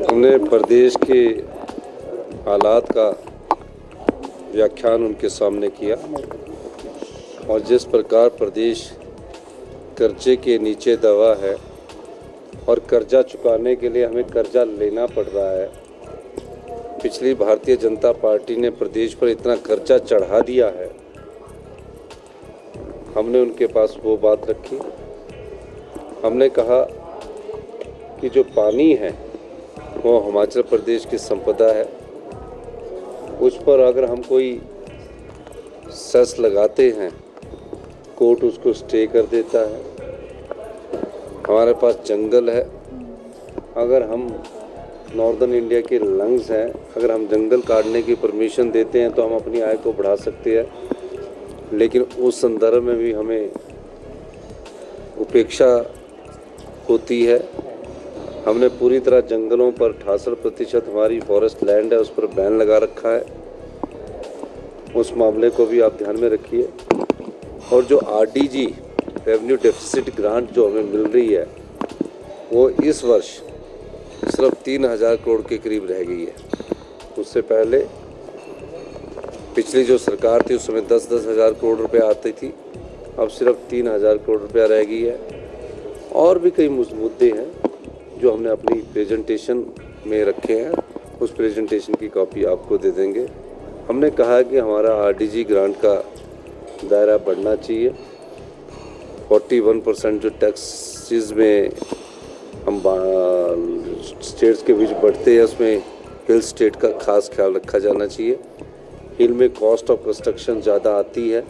हमने प्रदेश के हालात का व्याख्यान उनके सामने किया और जिस प्रकार प्रदेश कर्जे के नीचे दबा है और कर्जा चुकाने के लिए हमें कर्जा लेना पड़ रहा है। पिछली भारतीय जनता पार्टी ने प्रदेश पर इतना कर्जा चढ़ा दिया है। हमने उनके पास वो बात रखी। हमने कहा कि जो पानी है वो हिमाचल प्रदेश की संपदा है। उस पर अगर हम कोई सेस लगाते हैं, कोर्ट उसको स्टे कर देता है। हमारे पास जंगल है। अगर हम नॉर्दर्न इंडिया के लंग्स हैं, अगर हम जंगल काटने की परमिशन देते हैं तो हम अपनी आय को बढ़ा सकते हैं। लेकिन उस संदर्भ में भी हमें उपेक्षा होती है। हमने पूरी तरह जंगलों पर 68% हमारी फॉरेस्ट लैंड है, उस पर बैन लगा रखा है। उस मामले को भी आप ध्यान में रखिए। और जो आरडीजी रेवेन्यू डेफिसिट ग्रांट जो हमें मिल रही है वो इस वर्ष सिर्फ 3,000 करोड़ के करीब रह गई है। उससे पहले पिछली जो सरकार थी उस समय 10-10 हज़ार करोड़ रुपए आती थी, अब सिर्फ 3,000 करोड़ रुपया रह गई है। और भी कई मुद्दे हैं जो हमने अपनी प्रेजेंटेशन में रखे हैं। उस प्रेजेंटेशन की कॉपी आपको दे देंगे। हमने कहा कि हमारा आरडीजी ग्रांट का दायरा बढ़ना चाहिए। 41% जो टैक्सेस में हम स्टेट्स के बीच बढ़ते हैं उसमें हिल स्टेट का खास ख्याल रखा जाना चाहिए। हिल में कॉस्ट ऑफ कंस्ट्रक्शन ज़्यादा आती है।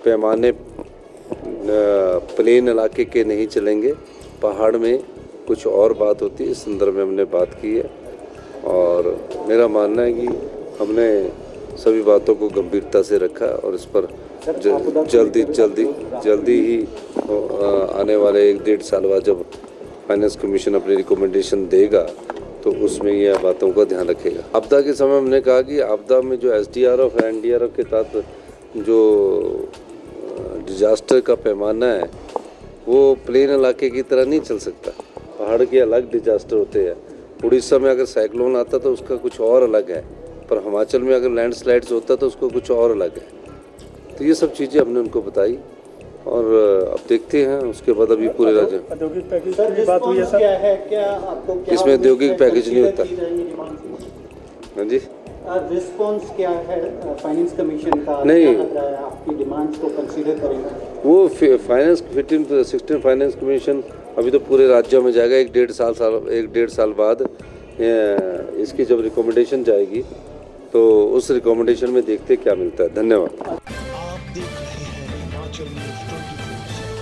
पैमाने प्लेन इलाके के नहीं चलेंगे, पहाड़ में कुछ और बात होती है। इस संदर्भ में हमने बात की है और मेरा मानना है कि हमने सभी बातों को गंभीरता से रखा और इस पर जल्दी ही आने वाले 1-1.5 साल बाद जब फाइनेंस कमीशन अपनी रिकमेंडेशन देगा तो उसमें यह बातों का ध्यान रखेगा। आपदा के समय हमने कहा कि आपदा में जो एसडीआरएफ और एनडीआरएफ के तहत जो डिजास्टर का पैमाना है वो प्लेन इलाके की तरह नहीं चल सकता। पहाड़ के अलग डिजास्टर होते हैं। उड़ीसा में अगर साइक्लोन आता तो उसका कुछ और अलग है, पर हिमाचल में अगर लैंडस्लाइड्स होता तो उसको कुछ और अलग है। तो ये सब चीज़ें हमने उनको बताई और अब देखते हैं उसके बाद अभी पूरे राज्य औद्योगिक पैकेज की बात हुई है सर। क्या है, क्या आपको इसमें औद्योगिक पैकेज नहीं होता। हाँ जी, रिस्पॉन्स क्या है फाइनेंस कमीशन का? नहीं, लग रहा है आपकी डिमांड्स को कंसीडर करेंगे वो फाइनेंस 16 फाइनेंस कमीशन अभी तो पूरे राज्यों में जाएगा। 1-1.5 साल बाद इसकी जब रिकमेंडेशन जाएगी तो उस रिकमेंडेशन में देखते क्या मिलता है। धन्यवाद। आप देख रहे हैं हिमाचल न्यूज़ 24।